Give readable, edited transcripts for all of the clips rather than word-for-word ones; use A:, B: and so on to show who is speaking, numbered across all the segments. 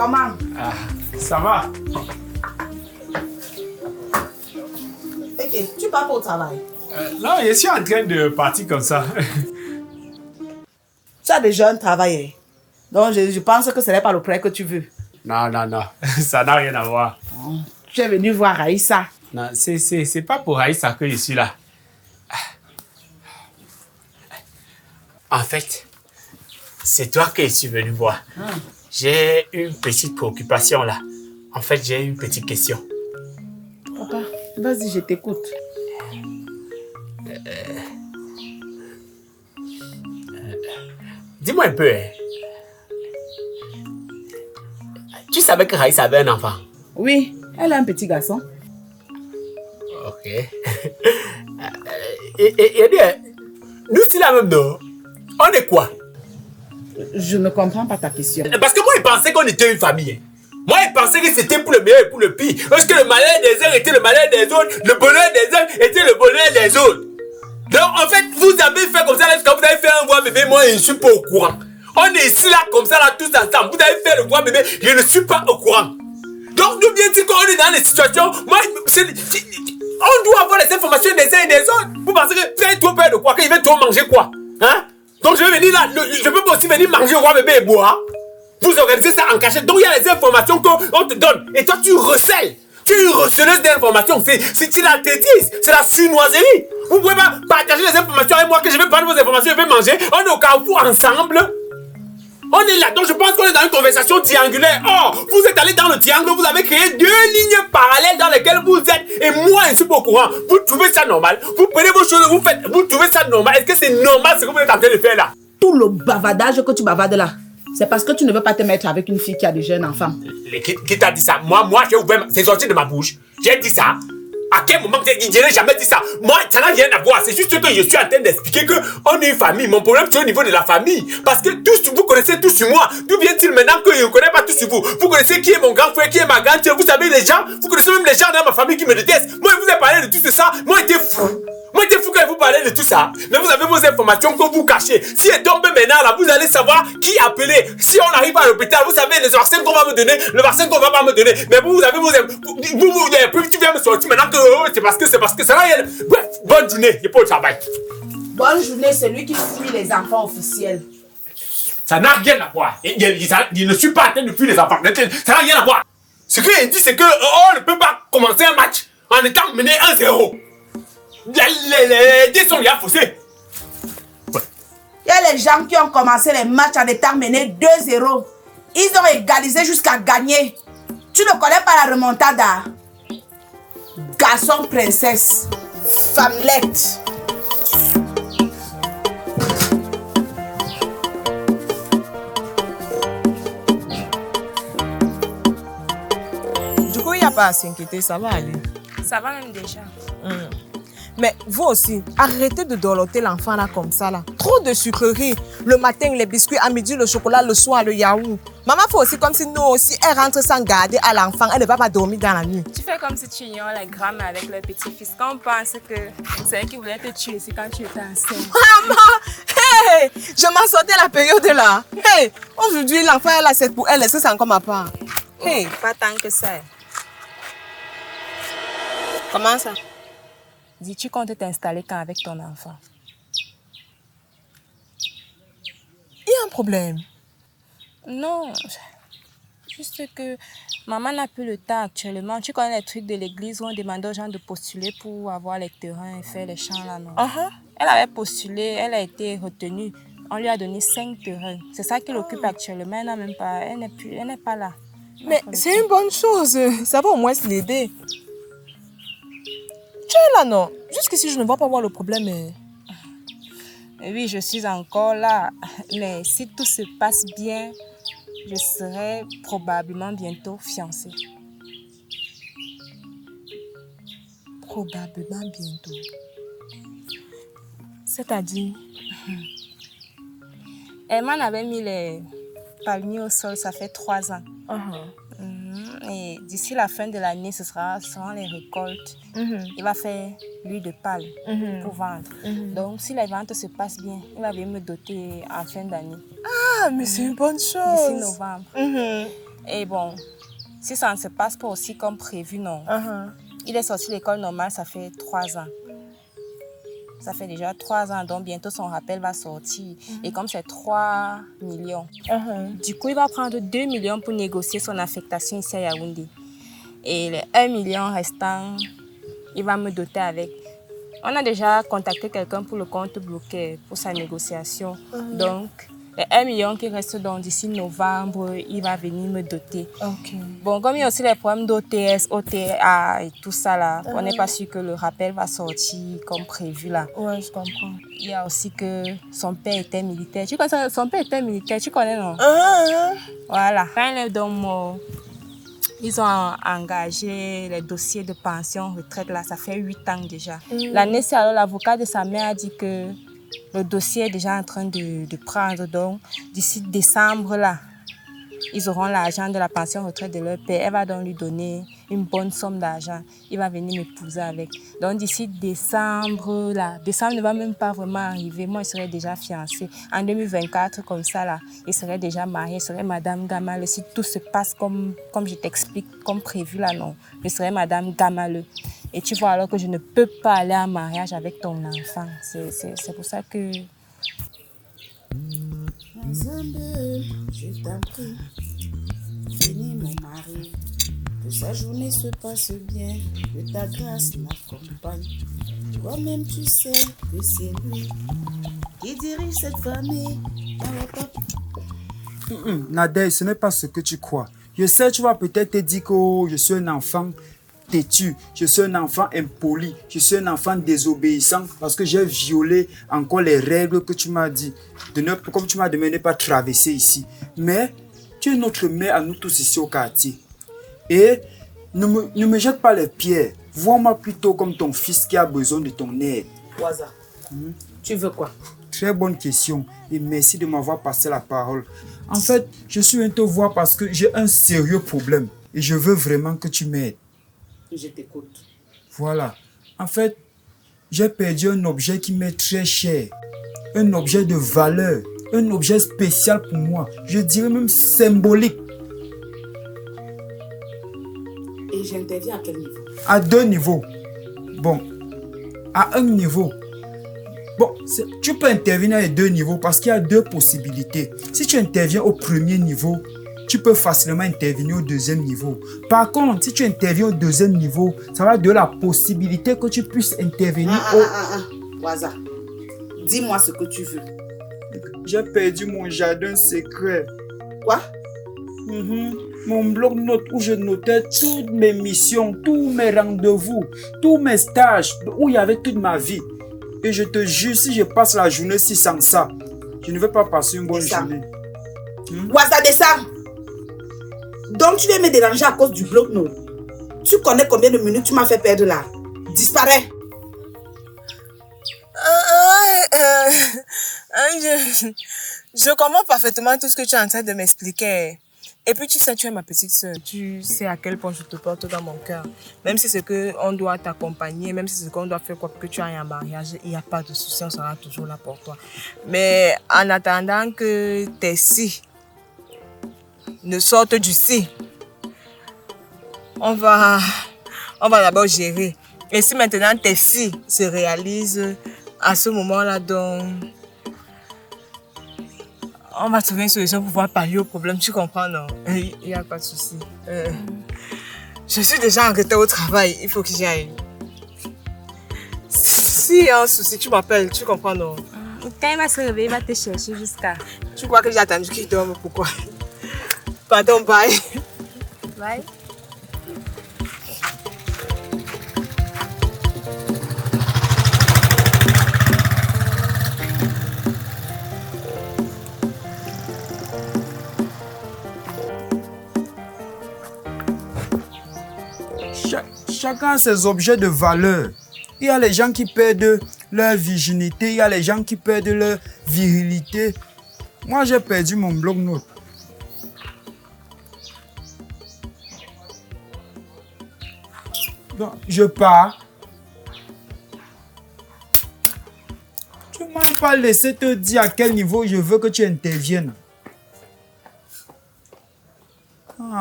A: comment?
B: Ah, ça va.
A: Ok, tu pars pas au travail?
B: Non, je suis en train de partir comme ça.
A: Tu as déjà un travail. Donc, je pense que ce n'est pas le prêt que tu veux.
B: Non, non, non. Ça n'a rien à voir.
A: Tu es venu voir Raïssa.
B: Non, c'est pas pour Aïssa que je suis là. En fait, c'est toi que je suis venu voir. J'ai une petite préoccupation là. En fait, j'ai une petite question.
A: Papa, vas-y, je t'écoute.
B: Dis-moi un peu, hein. Tu savais que Raïssa avait un enfant?
A: Oui, elle a un petit garçon.
B: Ok. Et bien, nous, c'est la même, non? On est quoi?
A: Je ne comprends pas ta question.
B: Parce que moi, je pensais qu'on était une famille. Moi, je pensais que c'était pour le meilleur et pour le pire. Parce que le malheur des uns était le malheur des autres, le bonheur des uns était le bonheur des autres. Donc, en fait, vous avez fait comme ça, là, quand vous avez fait un voix bébé, moi, je ne suis pas au courant. On est ici, là, comme ça, là, tous ensemble. Vous avez fait le voix bébé, je ne suis pas au courant. Donc, nous, bien dire qu'on est dans des situations, moi, on doit avoir les informations des uns et des autres. Vous pensez que tu es trop peur de quoi? Qu'il va trop manger quoi? Hein? Donc, je vais venir là, je peux pas aussi venir manger au roi bébé et boire. Vous organisez ça en cachette. Donc, il y a les informations qu'on te donne. Et toi, tu recèles. Tu es une receleuse d'informations. C'est la tétise. C'est la sunoiserie. Vous pouvez pas partager les informations avec moi que je vais prendre vos informations et je vais manger. On est au carrefour ensemble. On est là. Donc, je pense qu'on est dans une conversation triangulaire. Oh, vous êtes allé dans le triangle. Vous avez créé 2 lignes parallèles dans lesquelles vous êtes. Et moi, je ne suis pas au courant. Vous trouvez ça normal? Vous prenez vos choses, vous faites. Vous trouvez ça normal? Est-ce que c'est normal ce que vous êtes en train de faire là?
A: Tout le bavardage que tu bavardes là, c'est parce que tu ne veux pas te mettre avec une fille qui a déjà un enfant.
B: Qui t'a dit ça? Moi, j'ai ouvert. C'est sorti de ma bouche. J'ai dit ça. À quel moment je n'ai jamais dit ça? Moi, ça n'a rien à voir. C'est juste que je suis en train d'expliquer qu'on est une famille. Mon problème, c'est au niveau de la famille. Parce que vous connaissez tout sur moi. D'où vient-il maintenant que je ne connais pas tout sur vous? Vous connaissez qui est mon grand frère, qui est ma grande sœur. Vous savez les gens. Vous connaissez même les gens dans ma famille qui me détestent. Moi, je vous ai parlé de tout ça. Moi, j'étais fou. Moi, j'étais fou quand vous parlez de tout ça. Mais vous avez vos informations que vous cachez. Si elle tombe maintenant, là, vous allez savoir qui appeler. Si on arrive à l'hôpital, vous savez les vaccins qu'on va me donner, le vaccin qu'on va pas me donner. Mais vous avez vos... tu viens me sortir maintenant que c'est parce que ça va y aller. Bref, bonne journée, je peux au travail.
A: Bonne journée, c'est lui qui fuit les enfants officiels.
B: Ça n'a rien à voir. Je ne suis pas en train de fuir les enfants. Ça n'a rien à voir. Ce qu'il dit, c'est qu'on ne peut pas commencer un match en étant mené 1-0. Les dés sont bien faussés.
A: Il y a les gens qui ont commencé les matchs en étant menés 2-0. Ils ont égalisé jusqu'à gagner. Tu ne connais pas la remontada? Garçon, princesse, femmelette.
C: Du coup, il n'y a pas à s'inquiéter, ça va aller.
D: Ça va même déjà.
C: Mais vous aussi, arrêtez de dorloter l'enfant là comme ça là. Trop de sucreries. Le matin, les biscuits, à midi, le chocolat, le soir, le yaourt. Maman fait aussi comme si nous aussi, elle rentre sans garder à l'enfant. Elle ne va pas dormir dans la nuit.
D: Tu fais comme si tu ignores les grammes avec le petit-fils. Quand on pense que c'est elle qui voulait te tuer, c'est quand tu étais enceinte.
C: Maman, hey, je m'en sortais la période là. Hey, aujourd'hui, l'enfant elle a c'est pour elle, c'est encore ma part. Hey.
D: Pas tant que ça.
C: Comment ça?
D: Dis, tu comptes t'installer quand avec ton enfant?
C: Il y a un problème.
D: Non, juste que maman n'a plus le temps actuellement. Tu connais les trucs de l'église où on demande aux gens de postuler pour avoir les terrains et faire les champs là, non? Elle avait postulé, elle a été retenue. On lui a donné 5 terrains. C'est ça qu'elle occupe actuellement. Elle n'a même pas, elle n'est pas là.
C: Mais c'est une bonne chose. Ça va au moins l'aider. Tu es là, non? Jusqu'ici, je ne vois pas voir le problème.
D: Oui, je suis encore là. Mais si tout se passe bien, je serai probablement bientôt fiancée.
C: Probablement bientôt. C'est-à-dire?
D: Herman avait mis les palmiers au sol, ça fait 3 ans. Et d'ici la fin de l'année, ce seront les récoltes. Il va faire l'huile de palme pour vendre. Donc, si les ventes se passent bien, il va venir me doter en fin d'année.
C: Ah, mais c'est une bonne chose.
D: D'ici novembre. Et bon, si ça ne se passe pas aussi comme prévu, non. Il est sorti de l'école normale, ça fait 3 ans. Ça fait déjà 3 ans, donc bientôt son rappel va sortir. Et comme c'est 3 millions, du coup, il va prendre 2 millions pour négocier son affectation ici à Yaoundé. Et les 1 million restants, il va me doter avec. On a déjà contacté quelqu'un pour le compte bloqué, pour sa négociation. Donc, les 1 million qui restent d'ici novembre, il va venir me doter. Bon, comme il y a aussi les problèmes d'OTS, OTA et tout ça là, on n'est pas sûr que le rappel va sortir comme prévu là.
C: Ouais, je comprends.
D: Il y a aussi que son père était militaire. Tu connais ça? Son père était militaire, tu connais non? Voilà. Quand il est dans mon... Ils ont engagé les dossiers de pension retraite là, ça fait 8 ans déjà. L'année, c'est alors l'avocat de sa mère a dit que le dossier est déjà en train de prendre. Donc, d'ici décembre là, ils auront l'argent de la pension retraite de leur père. Elle va donc lui donner une bonne somme d'argent. Il va venir m'épouser avec. Donc, d'ici décembre là, décembre ne va même pas vraiment arriver. Moi, je serai déjà fiancée. En 2024, comme ça là, il serait déjà marié. Je serais Madame Gamale. Si tout se passe comme je t'explique, comme prévu là, non. Je serais Madame Gamale. Et tu vois alors que je ne peux pas aller en mariage avec ton enfant. C'est pour ça que...
A: Je t'en prie, bénis mon mari, que sa journée se passe bien, que ta grâce m'accompagne. Toi-même tu sais que c'est lui qui dirige cette famille.
E: Nadège, ce n'est pas ce que tu crois. Je sais, tu vas peut-être te dire que je suis un enfant têtu, je suis un enfant impoli, je suis un enfant désobéissant parce que j'ai violé encore les règles que tu m'as dit. Comme tu m'as demandé de ne pas traverser ici. Mais tu es notre mère à nous tous ici au quartier. Et ne me jette pas les pierres. Vois-moi plutôt comme ton fils qui a besoin de ton aide.
A: Waza, tu veux quoi?
E: Très bonne question et merci de m'avoir passé la parole. En fait, je suis venu te voir parce que j'ai un sérieux problème et je veux vraiment que tu m'aides.
A: Je t'écoute.
E: Voilà. En fait, j'ai perdu un objet qui m'est très cher. Un objet de valeur. Un objet spécial pour moi. Je dirais même symbolique.
A: Et j'interviens à quel niveau?
E: À 2 niveaux. Bon. À un niveau. Bon, tu peux intervenir à 2 niveaux parce qu'il y a 2 possibilités. Si tu interviens au premier niveau, tu peux facilement intervenir au 2e niveau. Par contre, si tu interviens au 2e niveau, ça va donner la possibilité que tu puisses intervenir
A: Waza, dis-moi ce que tu veux.
E: J'ai perdu mon jardin secret.
A: Quoi?
E: Mon bloc-notes où je notais toutes mes missions, tous mes rendez-vous, tous mes stages, où il y avait toute ma vie. Et je te jure, si je passe la journée sans ça, je ne vais pas passer une bonne journée.
A: Waza, descends! Donc tu viens me déranger à cause du bloc-notes. Tu connais combien de minutes tu m'as fait perdre là? Disparais!
C: Je comprends parfaitement tout ce que tu es en train de m'expliquer. Et puis tu sais, tu es ma petite soeur. Tu sais à quel point je te porte dans mon cœur. Même si c'est qu'on doit t'accompagner, même si c'est qu'on doit faire quoi que tu ailles en mariage, il n'y a pas de souci, on sera toujours là pour toi. Mais en attendant que tes si ne sortent du si, on va d'abord gérer. Et si maintenant tes si se réalisent à ce moment-là, donc on va trouver une solution pour pouvoir pallier au problème, tu comprends, non? Il n'y a pas de souci. Je suis déjà en retard au travail, il faut que j'y aille. S'il y a un souci, tu m'appelles, tu comprends, non?
D: Quand il va se réveiller, il va te chercher jusqu'à...
C: Tu crois que j'ai attendu qu'il dorme, pourquoi? Pardon, bye.
D: Bye.
E: Chacun a ses objets de valeur. Il y a les gens qui perdent leur virginité, il y a les gens qui perdent leur virilité. Moi, j'ai perdu mon bloc-notes. Donc, je pars. Tu ne m'as pas laissé te dire à quel niveau je veux que tu interviennes.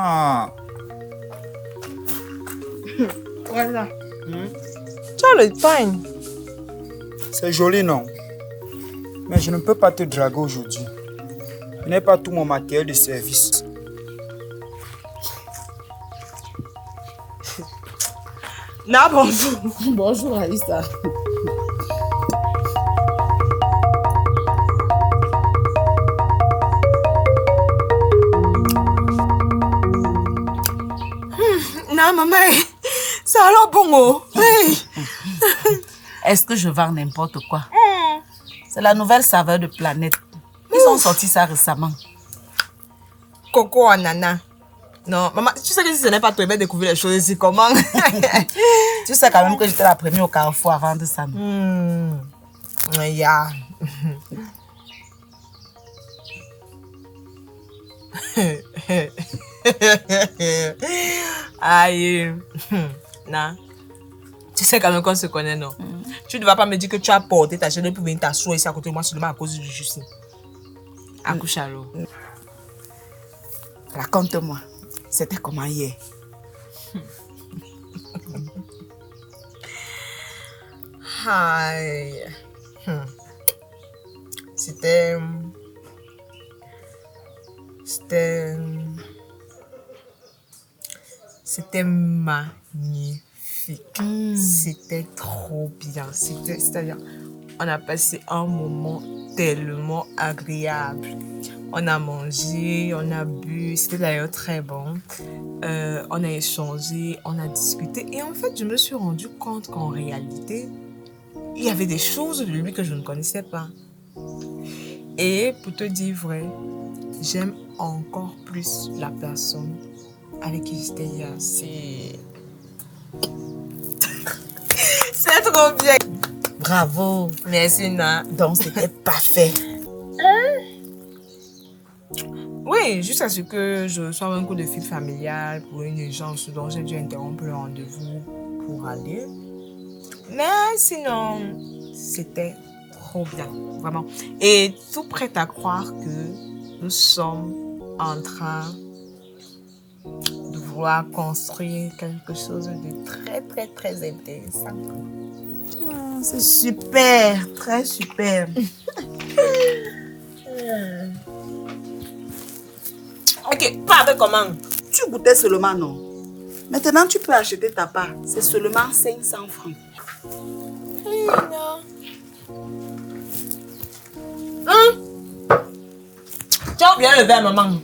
E: Ah.
A: Voilà.
C: Tu as le pain.
E: C'est joli, non? Mais je ne peux pas te draguer aujourd'hui. Je n'ai pas tout mon matériel de service.
C: Na, bonjour.
A: Bonjour, Alissa.
C: Na, maman, ça a l'air bon, oh. Hey.
A: Est-ce que je vends n'importe quoi? C'est la nouvelle saveur de Planète. Ils ont sorti ça récemment.
C: Coco ananas. Non, maman, tu sais que si ce n'est pas toi, il va découvrir les choses ici, comment?
A: Tu sais quand même que j'étais la première au Carrefour à vendre ça.
C: Yeah. Aïe. Non. Tu sais quand même qu'on se connaît, non? Tu ne vas pas me dire que tu as porté ta chaîne pour venir t'asseoir ici à côté de moi seulement à cause du justice. Accouche alors.
A: Raconte-moi, c'était comment hier?
C: Aïe. C'était magnifique. C'était trop bien. C'est-à-dire, on a passé un moment tellement agréable. On a mangé, on a bu, c'était d'ailleurs très bon. On a échangé, on a discuté. Et en fait, je me suis rendu compte qu'en réalité, il y avait des choses de lui que je ne connaissais pas. Et pour te dire vrai, j'aime encore plus la personne avec qui j'étais hier. C'est trop bien.
A: Bravo.
C: Merci, Na.
A: Donc c'était parfait.
C: Oui, jusqu'à ce que je reçoive un coup de fil familial pour une urgence dont j'ai dû interrompre le rendez-vous pour aller. Mais sinon, c'était trop bien, vraiment. Et tout prêt à croire que nous sommes en train de vouloir construire quelque chose de très, très, très intéressant.
A: C'est super, très super.
C: Ok, pas avec comment?
A: Tu goûtais seulement, non? Maintenant, tu peux acheter ta part. C'est seulement 500 francs.
C: Tu as bien levé, maman.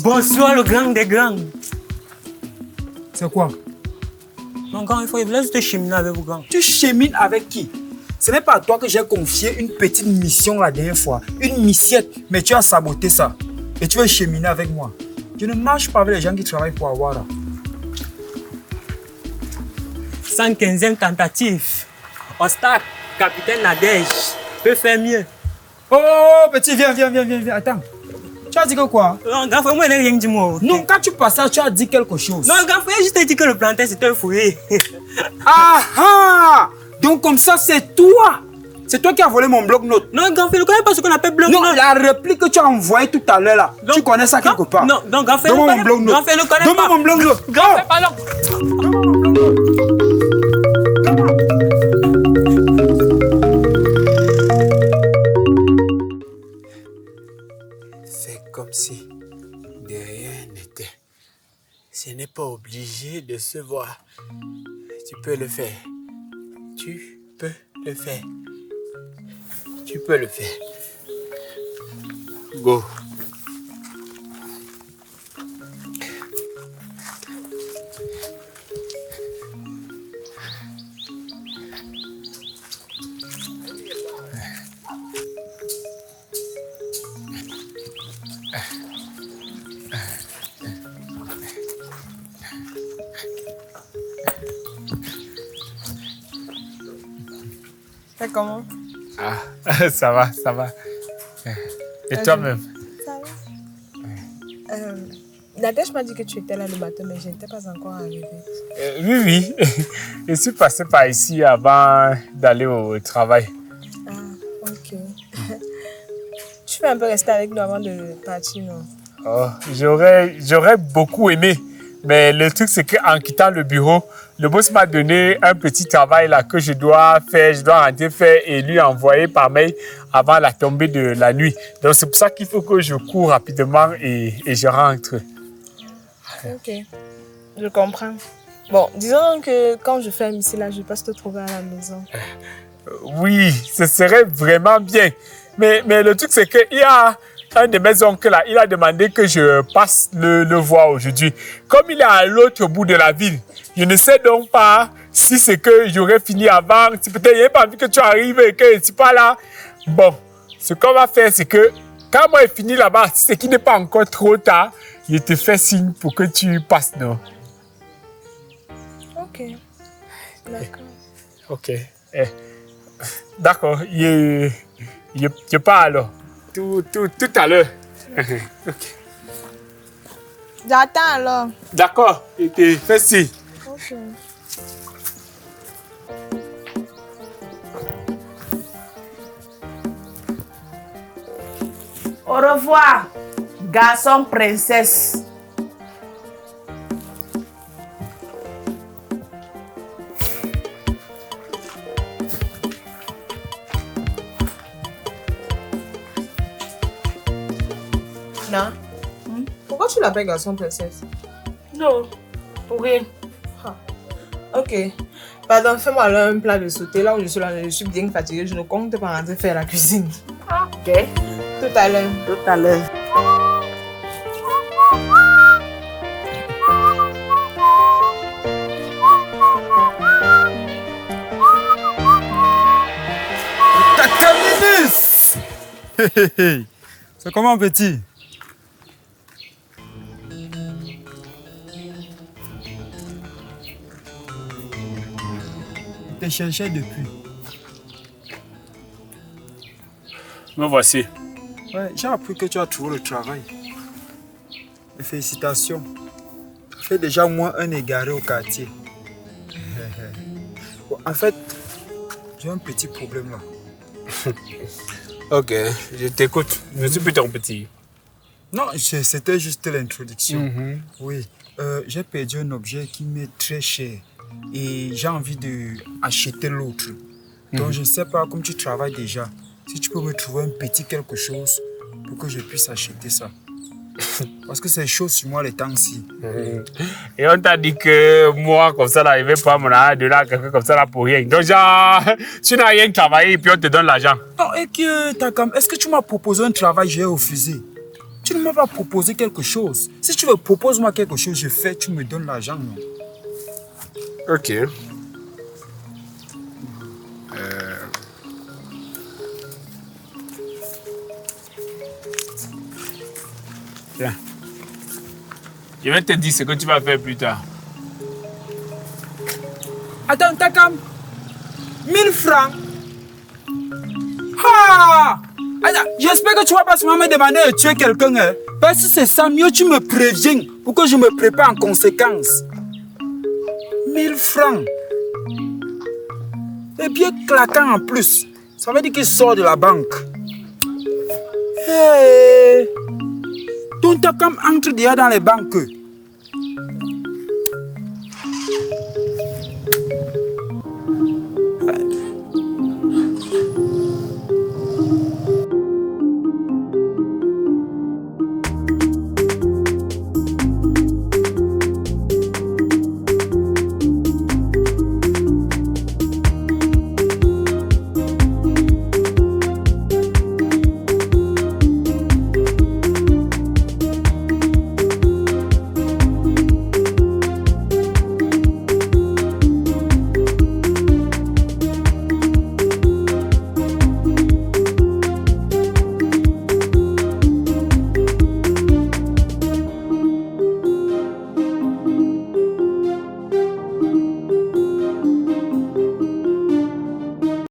B: Bonsoir le grand des grands.
E: C'est quoi?
B: Mon grand, il faut juste cheminer avec vous, grand.
E: Tu chemines avec qui? Ce n'est pas à toi que j'ai confié une petite mission la dernière fois. Une missiette, mais tu as saboté ça. Et tu veux cheminer avec moi. Je ne marche pas avec les gens qui travaillent pour avoir là.
B: 115e tentative. Ostak, capitaine Nadège, peut faire mieux.
E: Oh, petit, viens. Attends. Tu as dit que quoi?
B: Non, grand frère, moi, il n'a rien dit, moi.
E: Non, quand tu passais, tu as dit quelque chose.
B: Non, grand frère, je t'ai dit que le plantain, c'était un foyer.
E: Ah! Donc comme ça, c'est toi. C'est toi qui as volé mon bloc-notes.
B: Non, grand frère, ne connais pas ce qu'on appelle bloc-notes.
E: Non, la réplique que tu as envoyée tout à l'heure là.
B: Donc,
E: tu connais ça quelque part.
B: Non, grand frère,
E: donne-moi mon bloc-notes.
B: Grand frère, ne connais pas.
E: Donne-moi mon bloc-notes.
B: Grand frère, pardon.
E: Donne-moi mon bloc-notes.
F: C'est comme si de rien n'était. Ce n'est pas obligé de se voir. Tu peux le faire. Tu peux le faire. Tu peux le faire. Go.
C: C'est comment?
F: Ah, ça va. Et toi-même?
C: Ça va. Nadège m'a dit que tu étais là le matin, mais je n'étais pas encore arrivée.
F: Oui. Je suis passé par ici avant d'aller au travail.
C: Ah, ok. Tu veux un peu rester avec nous avant de partir, non?
F: Oh, j'aurais beaucoup aimé. Mais le truc, c'est qu'en quittant le bureau, le boss m'a donné un petit travail là que je dois faire. Je dois rentrer faire et lui envoyer par mail avant la tombée de la nuit. Donc, c'est pour ça qu'il faut que je cours rapidement et je rentre.
C: Ok, je comprends. Bon, disons que quand je ferme ici, là, je passe te trouver à la maison.
F: Oui, ce serait vraiment bien. Mais le truc, c'est qu'il y a un de mes oncles là, il a demandé que je passe le voir aujourd'hui. Comme il est à l'autre bout de la ville, je ne sais donc pas si c'est que j'aurais fini avant. Si peut-être il n'a pas envie que tu arrives et que je ne suis pas là. Bon, ce qu'on va faire, c'est que quand moi je finis là-bas, si c'est qu'il n'est pas encore trop tard, je te fais signe pour que tu passes, non?
C: Ok, d'accord.
F: Ok. D'accord, je pars alors. Tout à l'heure. Ok.
C: J'attends alors.
F: D'accord, je te fais signe.
C: Ok.
A: Au revoir, garçon princesse.
C: Non. Pourquoi tu l'appelles garçon princesse?
A: Non, pour rien.
C: Ok. Pardon, fais-moi là un plat de sauté. Là où je suis bien fatiguée. Je ne compte pas rentrer faire la cuisine.
A: Ok.
C: Tout à l'heure.
A: Tout à l'heure.
E: Cacaminus. C'est comment, petit? Je te cherchais depuis.
F: Me voici.
E: Ouais, j'ai appris que tu as trouvé le travail. Et félicitations. Tu fais déjà moins un égaré au quartier. Bon, en fait, j'ai un petit problème là.
F: Ok, je t'écoute. Je suis plus ton petit.
E: Non, c'était juste l'introduction. Oui, j'ai perdu un objet qui m'est très cher et j'ai envie d'acheter l'autre. Donc je ne sais pas, comme tu travailles déjà, si tu peux me trouver un petit quelque chose pour que je puisse acheter ça. Parce que c'est chaud sur moi les temps-ci.
F: Et on t'a dit que moi, comme ça, là, je vais pas mon argent donner à quelqu'un comme ça là pour rien. Donc, genre, tu n'as rien travaillé et puis on te donne l'argent.
E: Non, et que Takam, est-ce que tu m'as proposé un travail, j'ai refusé? Tu ne m'as pas proposé quelque chose. Si tu veux, propose-moi quelque chose, je fais, tu me donnes l'argent, non?
F: Ok. Tiens. Je vais te dire ce que tu vas faire plus tard.
E: Attends, Takam, 1000 francs. Ah! Attends, j'espère que tu vas pas seulement me demander de tuer quelqu'un. Hein? Parce que c'est ça, mieux tu me préviens pour que je me prépare en conséquence. 1000 francs. Et bien claquant en plus. Ça veut dire qu'il sort de la banque. Hey. Donc Takam entre déjà dans les banques.